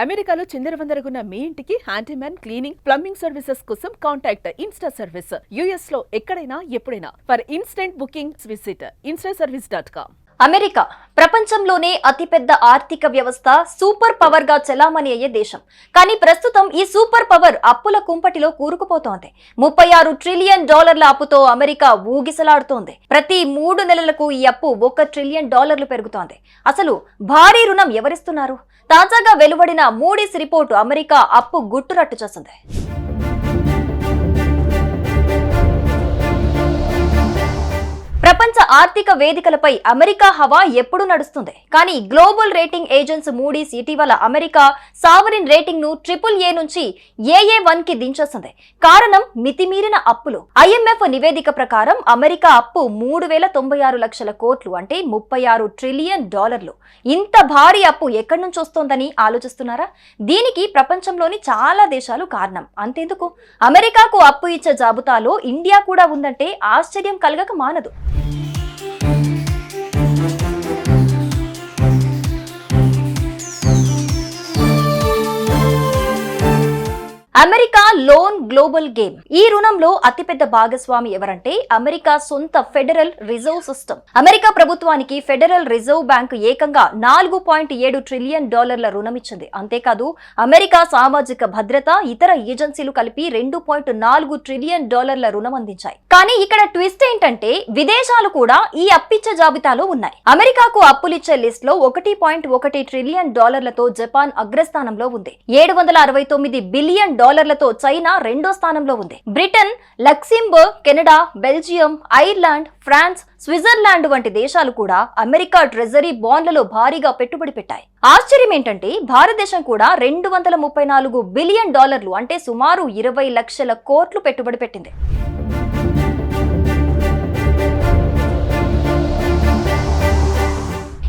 అమెరికాలో చిందరవందరగున్న మీ ఇంటికి handyman cleaning plumbing services కోసం కాంటాక్ట్ ఇన్స్టా సర్వీస్. యుఎస్ లో ఎక్కడైనా ఎప్పుడైనా for instant booking visit instaservice.com. America ప్రపంచంలోనే అతిపెద్ద ఆర్థిక వ్యవస్థ, సూపర్ పవర్ గా చెలామణి అయ్యే దేశం. కానీ ప్రస్తుతం ఈ సూపర్ పవర్ అప్పుల కుంపటిలో కూరుకుపోతోంది. $36 ట్రిలియన్ అప్పుతో అమెరికా ఊగిసలాడుతోంది. ప్రతి 3 నెలలకు ఈ అప్పు $1 ట్రిలియన్ పెరుగుతోంది. అసలు భారీ రుణం ఎవరిస్తున్నారు? తాజాగా వెలువడిన మూడీస్ రిపోర్టు అమెరికా అప్పు గుట్టురట్టు చేసింది. ప్రపంచ ఆర్థిక వేదికలపై అమెరికా హవా ఎప్పుడు నడుస్తుంది. కానీ గ్లోబల్ రేటింగ్ ఏజెన్సీ మూడీస్ ఇటీవల అమెరికా సావరిన్ రేటింగ్ ను AAA నుంచి AA1 కి దించేసింది. కారణం మితిమీరిన అప్పులు. IMF నివేదిక ప్రకారం అమెరికా అప్పు 3,096 లక్షల కోట్లు, అంటే $36 ట్రిలియన్. ఇంత భారీ అప్పు ఎక్కడి నుంచి వస్తోందని ఆలోచిస్తున్నారా? దీనికి ప్రపంచంలోని చాలా దేశాలు కారణం. అంతేందుకు, అమెరికాకు అప్పు ఇచ్చే జాబితాలో ఇండియా కూడా ఉందంటే ఆశ్చర్యం కలగక మానదు. America loan global game. ఈ రుణంలో అతిపెద్ద భాగస్వామి ఎవరంటే అమెరికా సొంత ఫెడరల్ రిజర్వ్ సిస్టమ్. అమెరికా ప్రభుత్వానికి ఫెడరల్ రిజర్వ్ బ్యాంక్ ఏకంగా $4.7 ట్రిలియన్ రుణం ఇచ్చింది. అంతేకాదు అమెరికా సామాజిక భద్రత, ఇతర ఏజెన్సీలు కలిపి $2.4 ట్రిలియన్ రుణం అందించాయి. కానీ ఇక్కడ ట్విస్ట్ ఏంటంటే విదేశాలు కూడా ఈ అప్పిచ్చే జాబితాలో ఉన్నాయి. అమెరికాకు అప్పులిచ్చే లిస్ట్ లో $1.1 ట్రిలియన్ తో జపాన్ అగ్రస్థానంలో ఉంది. $769 బిలియన్ తో చైనా రెండో స్థానంలో ఉంది. Britain, Luxembourg, Canada, Belgium, Ireland, France, Switzerland వంటి దేశాలు కూడా అమెరికా ట్రెజరీ బాండ్లలో భారీగా పెట్టుబడి పెట్టాయి. ఆశ్చర్యం ఏంటంటే భారతదేశం కూడా $234 బిలియన్, అంటే సుమారు 20 లక్షల కోట్లు పెట్టుబడి పెట్టింది.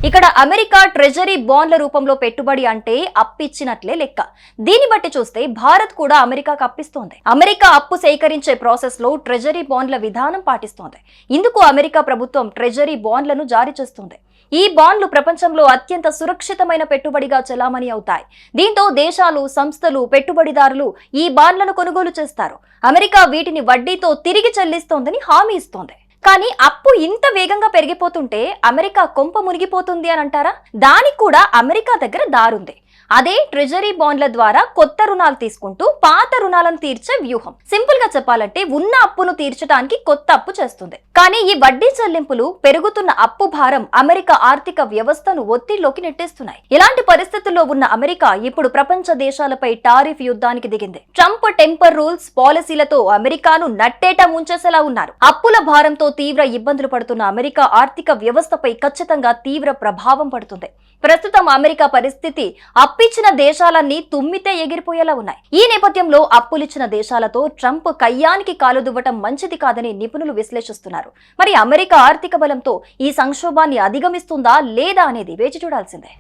ఇక్కడ అమెరికా ట్రెజరీ బాండ్ల రూపంలో పెట్టుబడి అంటే అప్పిచ్చినట్లే లెక్క. దీన్ని బట్టి చూస్తే భారత్ కూడా అమెరికాకు అప్పిస్తోంది. అమెరికా అప్పు సేకరించే ప్రాసెస్ లో ట్రెజరీ బాండ్ల విధానం పాటిస్తోంది. ఇందుకు అమెరికా ప్రభుత్వం ట్రెజరీ బాండ్లను జారీ చేస్తుంది. ఈ బాండ్లు ప్రపంచంలో అత్యంత సురక్షితమైన పెట్టుబడిగా చెలామణి అవుతాయి. దీంతో దేశాలు, సంస్థలు, పెట్టుబడిదారులు ఈ బాండ్లను కొనుగోలు చేస్తారు. అమెరికా వీటిని వడ్డీతో తిరిగి చెల్లిస్తోందని హామీ ఇస్తోంది. కానీ అప్పు ఇంత వేగంగా పెరిగిపోతుంటే అమెరికా కొంప మునిగిపోతుంది అని అంటారా? దానికి కూడా అమెరికా దగ్గర దారుంది. అదే ట్రెజరీ బాండ్ల ద్వారా కొత్త రుణాలు తీసుకుంటూ పాత రుణాలను తీర్చే వ్యూహం. సింపుల్ గా చెప్పాలంటే ఉన్న అప్పును తీర్చడానికి కొత్త అప్పు చేస్తుంది. కానీ ఈ వడ్డీ చెల్లింపులు పెరుగుతున్న అప్పు భారం అమెరికా ఆర్థిక వ్యవస్థను ఒత్తిడిలోకి నెట్టేస్తున్నాయి. ఇలాంటి పరిస్థితుల్లో ఉన్న అమెరికా ఇప్పుడు ప్రపంచ దేశాలపై టారిఫ్ యుద్ధానికి దిగింది. ట్రంప్ టెంపర్ రూల్స్ పాలసీలతో అమెరికాను నట్టేట ముంచేసేలా ఉన్నారు. అప్పుల భారంతో తీవ్ర ఇబ్బందులు పడుతున్న అమెరికా ఆర్థిక వ్యవస్థపై ఖచ్చితంగా తీవ్ర ప్రభావం పడుతుంది. ప్రస్తుతం అమెరికా పరిస్థితి అప్పిచ్చిన దేశాలన్నీ తుమ్మితే ఎగిరిపోయేలా ఉన్నాయి. ఈ నేపథ్యంలో అప్పులిచ్చిన దేశాలతో ట్రంప్ కయ్యానికి కాలుదువ్వటం మంచిది కాదని నిపుణులు విశ్లేషిస్తున్నారు. మరి అమెరికా ఆర్థిక బలంతో ఈ సంక్షోభాన్ని అధిగమిస్తుందా లేదా అనేది వేచి చూడాల్సిందే.